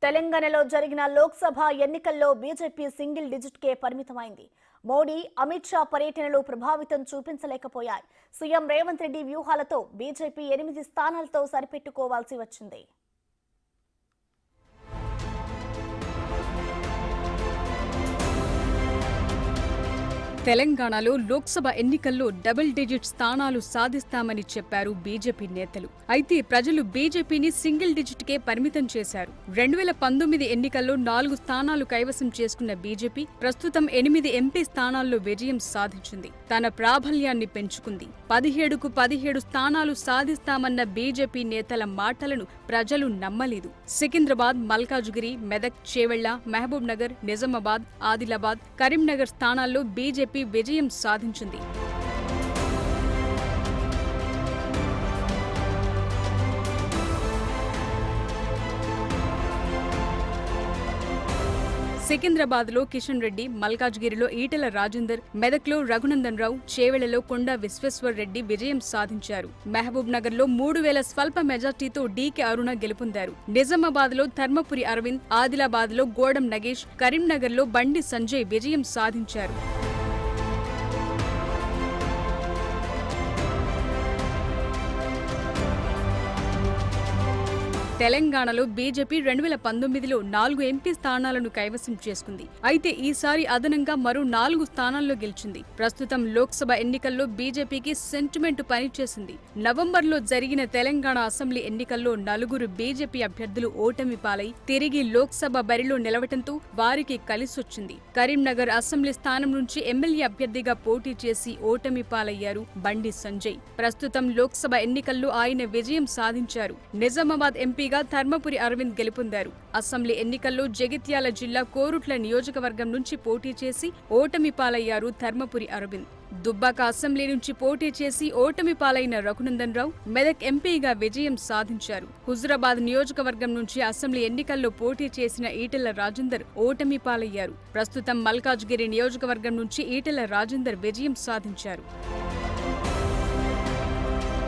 తెలంగాణలో జరిగిన లోక్సభ ఎన్నికల్లో బీజేపీ సింగిల్ డిజిట్కే పరిమితమైంది. మోడీ, అమిత్ షా పర్యటనలు ప్రభావితం చూపించలేకపోయాయి. సీఎం రేవంత్ రెడ్డి వ్యూహాలతో బీజేపీ 8 స్థానాలతో సరిపెట్టుకోవాల్సి వచ్చింది. తెలంగాణలో లోక్సభ ఎన్నికల్లో డబుల్ డిజిట్ స్థానాలు సాధిస్తామని చెప్పారు బీజేపీ నేతలు. అయితే ప్రజలు బీజేపీని సింగిల్ డిజిట్కే పరిమితం చేశారు. 2019 ఎన్నికల్లో 4 స్థానాలు కైవసం చేసుకున్న బీజేపీ ప్రస్తుతం 8 ఎంపీ స్థానాల్లో విజయం సాధించింది. తన ప్రాబల్యాన్ని పెంచుకుంది. 17కు 17 స్థానాలు సాధిస్తామన్న బీజేపీ నేతల మాటలను ప్రజలు నమ్మలేదు. సికింద్రాబాద్, మల్కాజ్గిరి, మెదక్, చేవెళ్ల, మహబూబ్ నగర్, నిజామాబాద్, ఆదిలాబాద్, కరీంనగర్ స్థానాల్లో బీజేపీ విజయం సాధించింది. సికింద్రాబాద్లో కిషన్ రెడ్డి, మల్కాజ్గిరిలో ఈటెల రాజేందర్, మెదక్లో రఘునందన్ రావు, చేవెళ్లలో కొండా విశ్వేశ్వర్ రెడ్డి విజయం సాధించారు. మహబూబ్ నగర్లో 3000 స్వల్ప మెజార్టీతో డీకే అరుణ గెలుపొందారు. నిజామాబాద్లో ధర్మపురి అరవింద్, ఆదిలాబాద్లో గోడం నగేష్, కరీంనగర్లో బండి సంజయ్ విజయం సాధించారు. తెలంగాణలో బీజేపీ 2019లో 4 ఎంపీ స్థానాలను కైవసం చేసుకుంది. అయితే ఈసారి అదనంగా మరో 4 స్థానాల్లో గెలిచింది. ప్రస్తుతం లోక్సభ ఎన్నికల్లో బీజేపీకి సెంటిమెంట్ పనిచేసింది. నవంబర్లో జరిగిన తెలంగాణ అసెంబ్లీ ఎన్నికల్లో 4 బీజేపీ అభ్యర్థులు ఓటమి పాలై తిరిగి లోక్సభ బరిలో నిలవటంతో వారికి కలిసొచ్చింది. కరీంనగర్ అసెంబ్లీ స్థానం నుంచి ఎమ్మెల్యే అభ్యర్థిగా పోటీ చేసి ఓటమి పాలయ్యారు బండి సంజయ్. ప్రస్తుతం లోక్సభ ఎన్నికల్లో ఆయన విజయం సాధించారు. నిజామాబాద్ ఎంపీగా ధర్మపురి అరవింద్ గెలుపొందారు. అసెంబ్లీ ఎన్నికల్లో జగిత్యాల జిల్లా కోరుట్ల నియోజకవర్గం నుంచి పోటీ చేసి ఓటమి పాలయ్యారు ధర్మపురి అరవింద్. దుబ్బాక అసెంబ్లీ నుంచి పోటీ చేసి ఓటమి పాలైన రఘునందన్ రావు మెదక్ ఎంపీగా విజయం సాధించారు. హుజురాబాద్ నియోజకవర్గం నుంచి అసెంబ్లీ ఎన్నికల్లో పోటీ చేసిన ఈటెల రాజేందర్ ఓటమి పాలయ్యారు. ప్రస్తుతం మల్కాజ్గిరి నియోజకవర్గం నుంచి ఈటెల రాజేందర్ విజయం సాధించారు.